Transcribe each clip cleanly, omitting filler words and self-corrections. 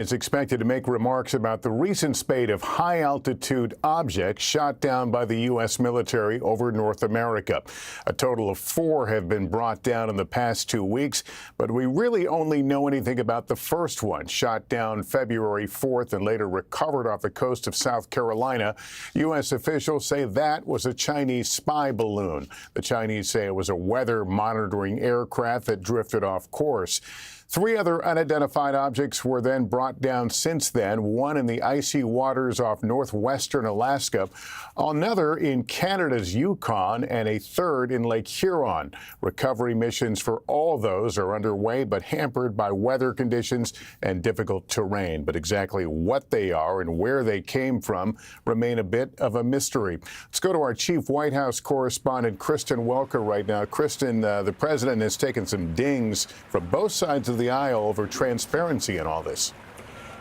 Is expected to make remarks about the recent spate of high-altitude objects shot down by the U.S. military over North America. A total of 4 have been brought down in the past 2 weeks, but we really only know anything about the first one, shot down February 4th and later recovered off the coast of South Carolina. U.S. officials say that was a Chinese spy balloon. The Chinese say it was a weather monitoring aircraft that drifted off course. 3 other unidentified objects were then brought down since then, one in the icy waters off northwestern Alaska, another in Canada's Yukon, and a third in Lake Huron. Recovery missions for all those are underway, but hampered by weather conditions and difficult terrain. But exactly what they are and where they came from remain a bit of a mystery. Let's go to our chief White House correspondent, Kristen Welker, right now. Kristen, the president has taken some dings from both sides of the aisle over transparency in all this.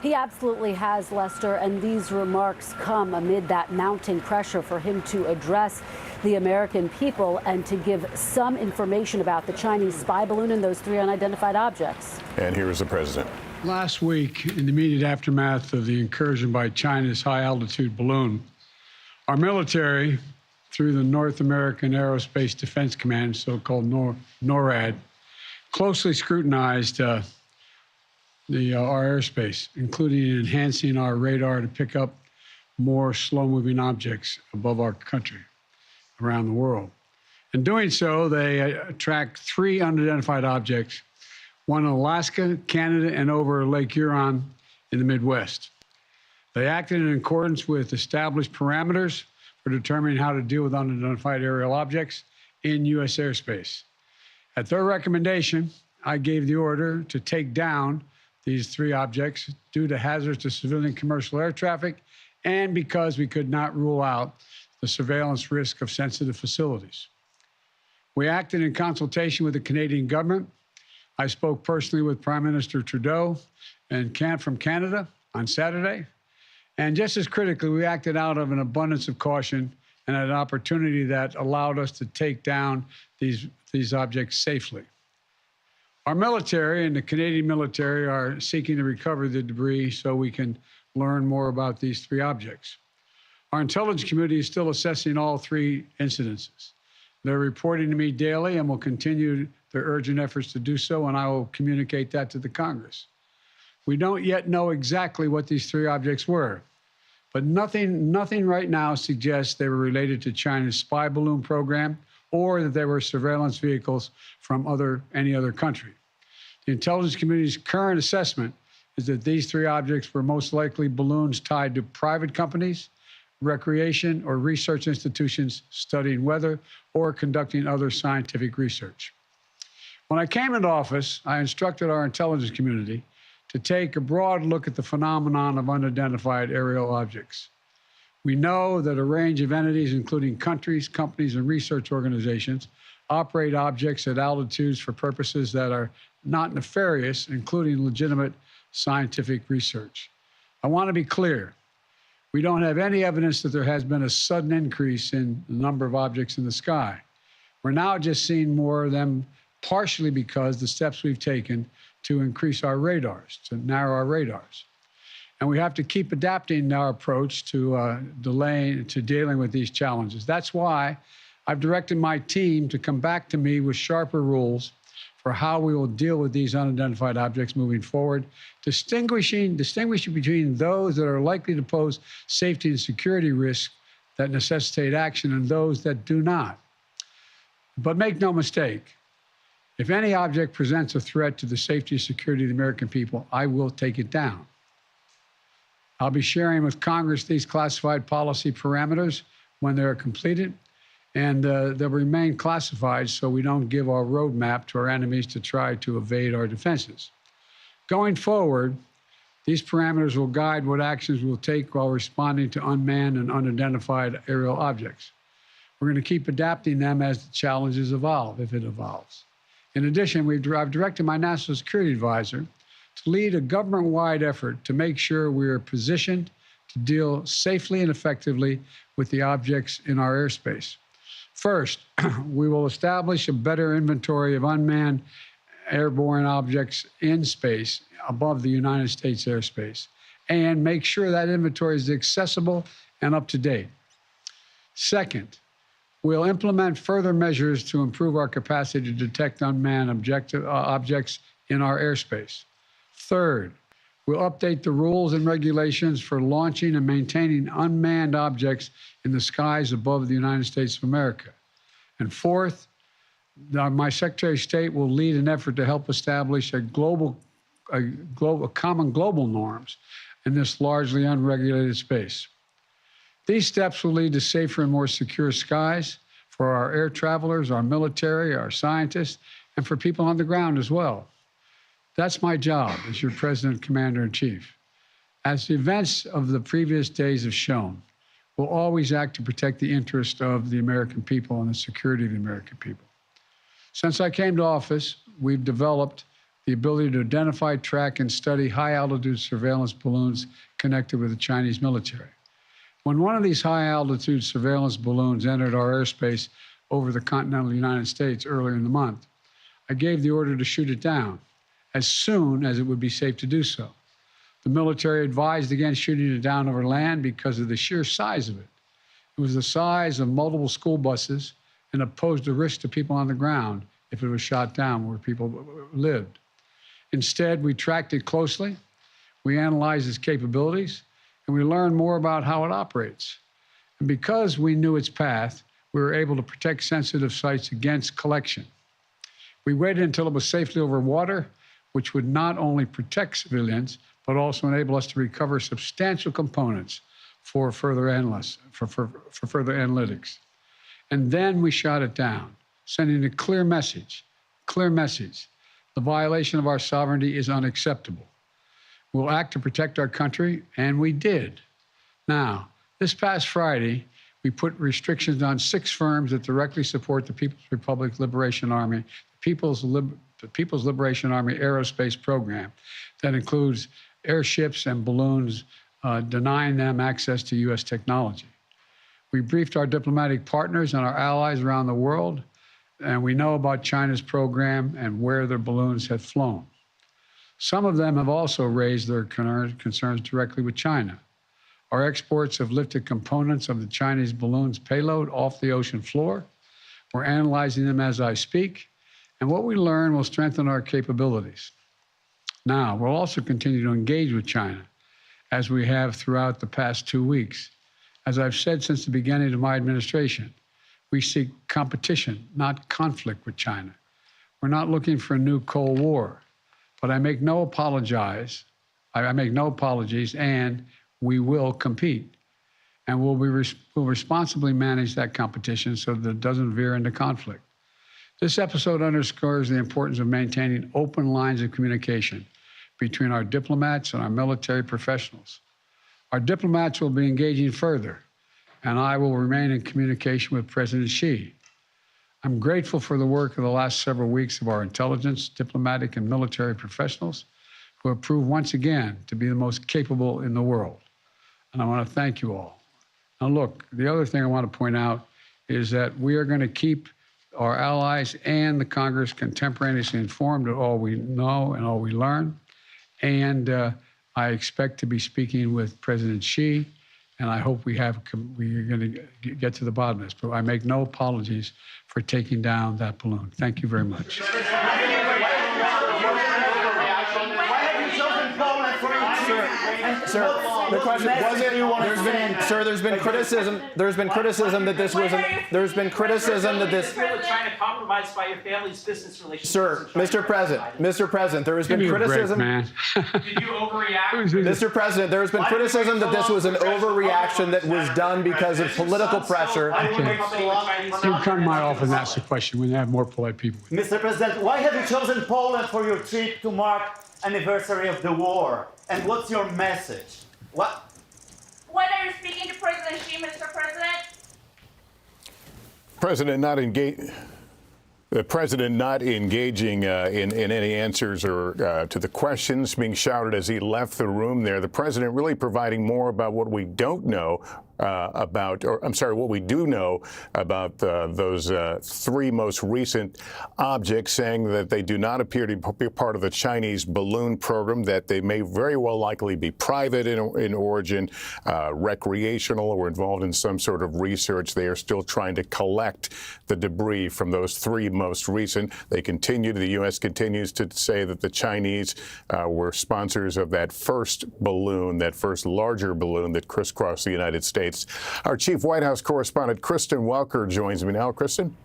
He absolutely has, Lester, and these remarks come amid that mounting pressure for him to address the American people and to give some information about the Chinese spy balloon and those 3 unidentified objects. And here is the president. Last week, in the immediate aftermath of the incursion by China's high-altitude balloon, our military, through the North American Aerospace Defense Command, so-called NORAD, closely scrutinized our airspace, including enhancing our radar to pick up more slow-moving objects above our country, around the world. In doing so, they tracked 3 unidentified objects, one in Alaska, Canada, and over Lake Huron in the Midwest. They acted in accordance with established parameters for determining how to deal with unidentified aerial objects in U.S. airspace. At their recommendation, I gave the order to take down these 3 objects due to hazards to civilian commercial air traffic and because we could not rule out the surveillance risk of sensitive facilities. We acted in consultation with the Canadian government. I spoke personally with Prime Minister Trudeau from Canada on Saturday. And just as critically, we acted out of an abundance of caution and an opportunity that allowed us to take down these objects safely. Our military and the Canadian military are seeking to recover the debris so we can learn more about these 3 objects. Our intelligence committee is still assessing all 3 incidences. They're reporting to me daily and will continue their urgent efforts to do so, and I will communicate that to the Congress. We don't yet know exactly what these 3 objects were, but nothing right now suggests they were related to China's spy balloon program or that they were surveillance vehicles from any other country. The Intelligence Committee's current assessment is that these 3 objects were most likely balloons tied to private companies, recreation or research institutions studying weather or conducting other scientific research. When I came into office, I instructed our intelligence community to take a broad look at the phenomenon of unidentified aerial objects. We know that a range of entities, including countries, companies, and research organizations, operate objects at altitudes for purposes that are not nefarious, including legitimate scientific research. I want to be clear. We don't have any evidence that there has been a sudden increase in the number of objects in the sky. We're now just seeing more of them, partially because the steps we've taken to increase our radars, to narrow our radars. And we have to keep adapting our approach to dealing with these challenges. That's why I've directed my team to come back to me with sharper rules for how we will deal with these unidentified objects moving forward, distinguishing between those that are likely to pose safety and security risks that necessitate action and those that do not. But make no mistake, if any object presents a threat to the safety and security of the American people, I will take it down. I'll be sharing with Congress these classified policy parameters when they're completed, and they'll remain classified so we don't give our roadmap to our enemies to try to evade our defenses. Going forward, these parameters will guide what actions we'll take while responding to unmanned and unidentified aerial objects. We're going to keep adapting them as the challenges evolve, if it evolves. In addition, I've directed my national security advisor to lead a government-wide effort to make sure we are positioned to deal safely and effectively with the objects in our airspace. First, we will establish a better inventory of unmanned airborne objects in space above the United States airspace, and make sure that inventory is accessible and up to date. Second, we'll implement further measures to improve our capacity to detect unmanned objects in our airspace. Third, we'll update the rules and regulations for launching and maintaining unmanned objects in the skies above the United States of America. And fourth, my Secretary of State will lead an effort to help establish common global norms in this largely unregulated space. These steps will lead to safer and more secure skies for our air travelers, our military, our scientists, and for people on the ground as well. That's my job as your President, Commander-in-Chief. As the events of the previous days have shown, we'll always act to protect the interest of the American people and the security of the American people. Since I came to office, we've developed the ability to identify, track, and study high-altitude surveillance balloons connected with the Chinese military. When one of these high-altitude surveillance balloons entered our airspace over the continental United States earlier in the month, I gave the order to shoot it down as soon as it would be safe to do so. The military advised against shooting it down over land because of the sheer size of it. It was the size of multiple school buses and it posed a risk to people on the ground if it was shot down where people lived. Instead, we tracked it closely, we analyzed its capabilities, and we learned more about how it operates. And because we knew its path, we were able to protect sensitive sites against collection. We waited until it was safely over water, which would not only protect civilians, but also enable us to recover substantial components for further analytics. And then we shot it down, sending a clear message. The violation of our sovereignty is unacceptable. We'll act to protect our country, and we did. Now, this past Friday, we put restrictions on 6 firms that directly support the People's Republic Liberation Army, the People's Liberation Army Aerospace Program. That includes airships and balloons, denying them access to U.S. technology. We briefed our diplomatic partners and our allies around the world, and we know about China's program and where their balloons have flown. Some of them have also raised their concerns directly with China. Our exports have lifted components of the Chinese balloon's payload off the ocean floor. We're analyzing them as I speak, and what we learn will strengthen our capabilities. Now, we'll also continue to engage with China, as we have throughout the past 2 weeks. As I've said since the beginning of my administration, we seek competition, not conflict with China. We're not looking for a new Cold War, but I make no apologies, and we will compete. And we'll responsibly manage that competition so that it doesn't veer into conflict. This episode underscores the importance of maintaining open lines of communication between our diplomats and our military professionals. Our diplomats will be engaging further, and I will remain in communication with President Xi. I'm grateful for the work of the last several weeks of our intelligence, diplomatic, and military professionals who have proved once again to be the most capable in the world. And I want to thank you all. Now, look, the other thing I want to point out is that we are going to keep our allies and the Congress contemporaneously informed of all we know and all we learn. And I expect to be speaking with President Xi, and I hope we're going to get to the bottom of this. But I make no apologies for taking down that balloon. Thank you very much. Sir, the question was it? There's been criticism. There's been criticism that this was. There's been criticism that this. China compromised by your family's business relations. Sir, Mr. President, there has been criticism. Did you overreact? Mr. President, there has been criticism that this was an overreaction that was done because of political pressure. You come to my office and ask the question when you have more polite people. Mr. President, why have you chosen Poland for your trip to mark anniversary of the war? And what's your message? What? When are you speaking to President Xi, Mr. President? The president not engaging in any answers or to the questions being shouted as he left the room there. The president really providing more about what we don't know what we do know about those three most recent objects, saying that they do not appear to be part of the Chinese balloon program, that they may very well likely be private in origin, recreational, or involved in some sort of research. They are still trying to collect the debris from those three most recent. The U.S. continues to say that the Chinese were sponsors of that first balloon, that first larger balloon that crisscrossed the United States. Our chief White House correspondent, Kristen Welker, joins me now. Kristen?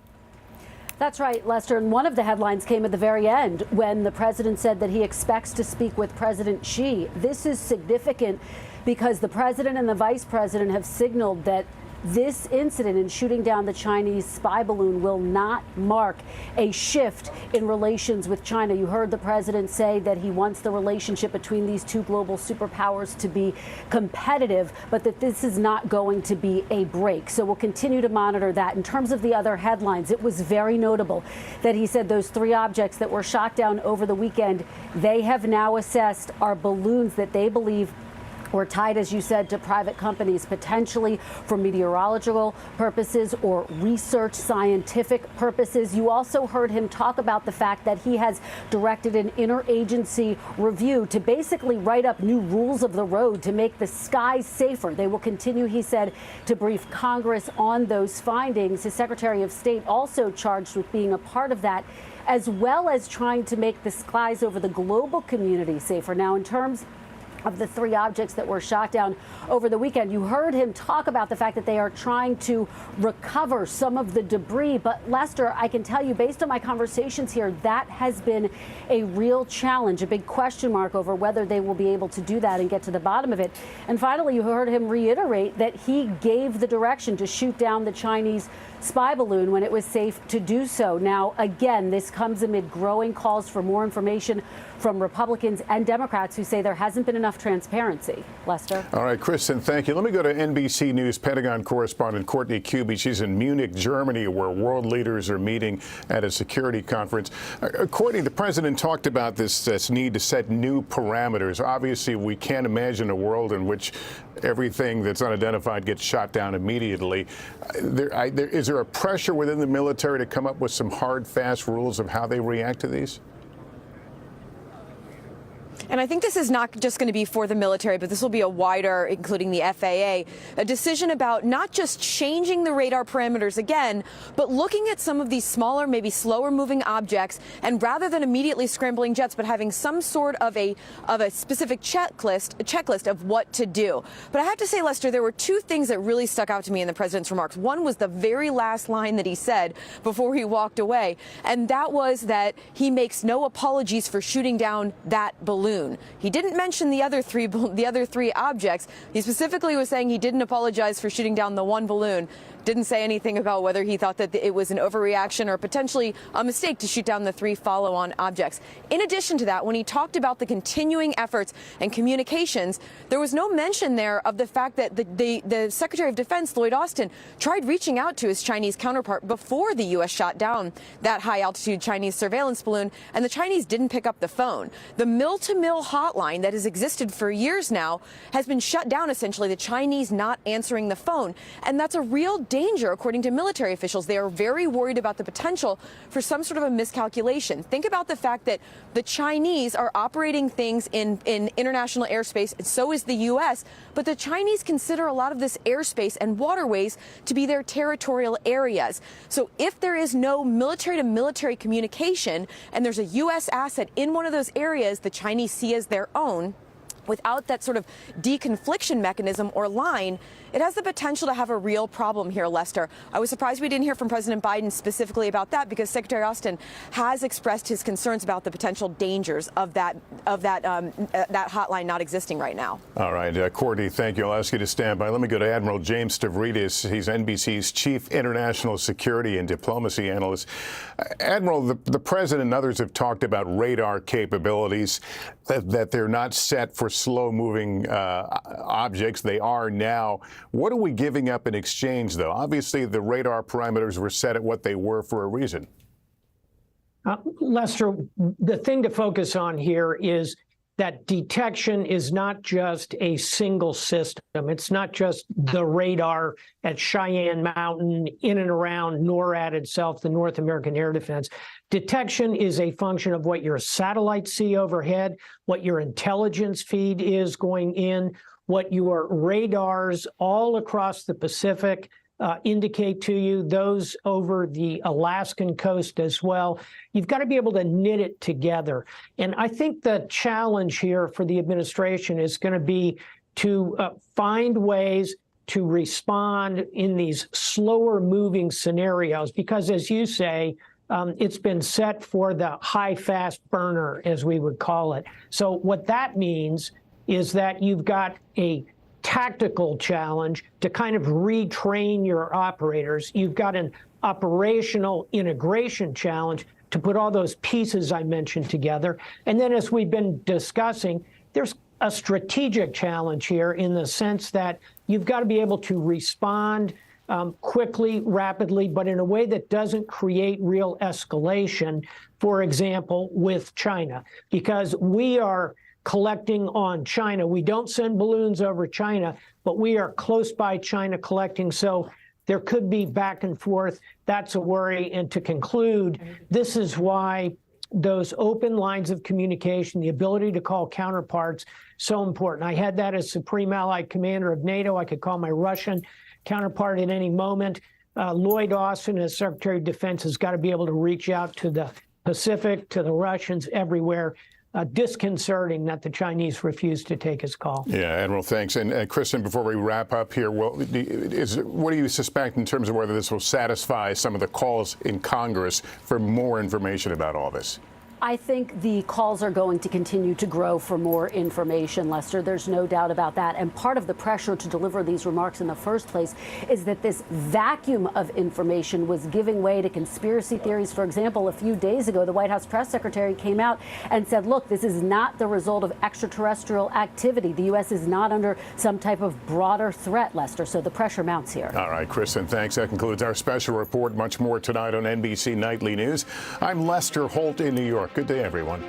That's right, Lester. And one of the headlines came at the very end when the president said that he expects to speak with President Xi. This is significant because the president and the vice president have signaled that this incident in shooting down the Chinese spy balloon will not mark a shift in relations with China. You heard the president say that he wants the relationship between these two global superpowers to be competitive, but that this is not going to be a break. So we'll continue to monitor that. In terms of the other headlines, it was very notable that he said those three objects that were shot down over the weekend, they have now assessed are balloons that they believe were tied, as you said, to private companies, potentially for meteorological purposes or research scientific purposes. You also heard him talk about the fact that he has directed an interagency review to basically write up new rules of the road to make the skies safer. They will continue, he said, to brief Congress on those findings. His Secretary of State also charged with being a part of that, as well as trying to make the skies over the global community safer. Now, in terms of the three objects that were shot down over the weekend, you heard him talk about the fact that they are trying to recover some of the debris. But Lester, I can tell you, based on my conversations here, that has been a real challenge, a big question mark over whether they will be able to do that and get to the bottom of it. And finally, you heard him reiterate that he gave the direction to shoot down the Chinese spy balloon when it was safe to do so. Now, again, this comes amid growing calls for more information from Republicans and Democrats who say there hasn't been enough transparency. Lester? All right, Kristen, thank you. Let me go to NBC News Pentagon correspondent Courtney Kube. She's in Munich, Germany, where world leaders are meeting at a security conference. Courtney, the president talked about this need to set new parameters. Obviously, we can't imagine a world in which everything that's unidentified gets shot down immediately. Is there a pressure within the military to come up with some hard, fast rules of how they react to these? And I think this is not just going to be for the military, but this will be a wider, including the FAA, a decision about not just changing the radar parameters again, but looking at some of these smaller, maybe slower moving objects, and rather than immediately scrambling jets, but having some sort of a specific checklist of what to do. But I have to say, Lester, there were two things that really stuck out to me in the president's remarks. One was the very last line that he said before he walked away, and that was that he makes no apologies for shooting down that balloon. He didn't mention the other three objects. He specifically was saying he didn't apologize for shooting down the one balloon. Didn't say anything about whether he thought that it was an overreaction or potentially a mistake to shoot down the three follow-on objects. In addition to that, when he talked about the continuing efforts and communications, there was no mention there of the fact that the Secretary of Defense, Lloyd Austin, tried reaching out to his Chinese counterpart before the U.S. shot down that high-altitude Chinese surveillance balloon, and the Chinese didn't pick up the phone. The mill-to-mill hotline that has existed for years now has been shut down, essentially, the Chinese not answering the phone, and that's a real danger, according to military officials. They are very worried about the potential for some sort of a miscalculation. Think about the fact that the Chinese are operating things in international airspace, and so is the U.S., but the Chinese consider a lot of this airspace and waterways to be their territorial areas. So if there is no military-to-military communication and there's a U.S. asset in one of those areas the Chinese see as their own, without that sort of deconfliction mechanism or line, it has the potential to have a real problem here, Lester. I was surprised we didn't hear from President Biden specifically about that, because Secretary Austin has expressed his concerns about the potential dangers of that hotline not existing right now. All right, Courtney, thank you. I'll ask you to stand by. Let me go to Admiral James Stavridis. He's NBC's Chief International Security and Diplomacy Analyst. Admiral, the president and others have talked about radar capabilities, that they're not set for slow-moving objects. They are now. What are we giving up in exchange, though? Obviously, the radar parameters were set at what they were for a reason. Lester, the thing to focus on here is that detection is not just a single system. It's not just the radar at Cheyenne Mountain, in and around NORAD itself, the North American Air Defense. Detection is a function of what your satellites see overhead, what your intelligence feed is going in, what your radars all across the Pacific indicate to you, those over the Alaskan coast as well. You've got to be able to knit it together. And I think the challenge here for the administration is going to be to find ways to respond in these slower moving scenarios, because as you say, it's been set for the high fast burner, as we would call it. So what that means is that you've got a tactical challenge to kind of retrain your operators. You've got an operational integration challenge to put all those pieces I mentioned together. And then, as we've been discussing, there's a strategic challenge here in the sense that you've got to be able to respond quickly, rapidly, but in a way that doesn't create real escalation, for example, with China, because we are collecting on China. We don't send balloons over China, but we are close by China collecting. So there could be back and forth. That's a worry. And to conclude, this is why those open lines of communication, the ability to call counterparts, so important. I had that as Supreme Allied Commander of NATO. I could call my Russian counterpart at any moment. Lloyd Austin, as Secretary of Defense, has got to be able to reach out to the Pacific, to the Russians, everywhere. Disconcerting that the Chinese refused to take his call. Yeah, Admiral, thanks. And Kristen, before we wrap up here, what do you suspect in terms of whether this will satisfy some of the calls in Congress for more information about all this? I think the calls are going to continue to grow for more information, Lester. There's no doubt about that. And part of the pressure to deliver these remarks in the first place is that this vacuum of information was giving way to conspiracy theories. For example, a few days ago, the White House press secretary came out and said, look, this is not the result of extraterrestrial activity. The U.S. is not under some type of broader threat, Lester. So the pressure mounts here. All right, Kristen, thanks. That concludes our special report. Much more tonight on NBC Nightly News. I'm Lester Holt in New York. Good day, everyone.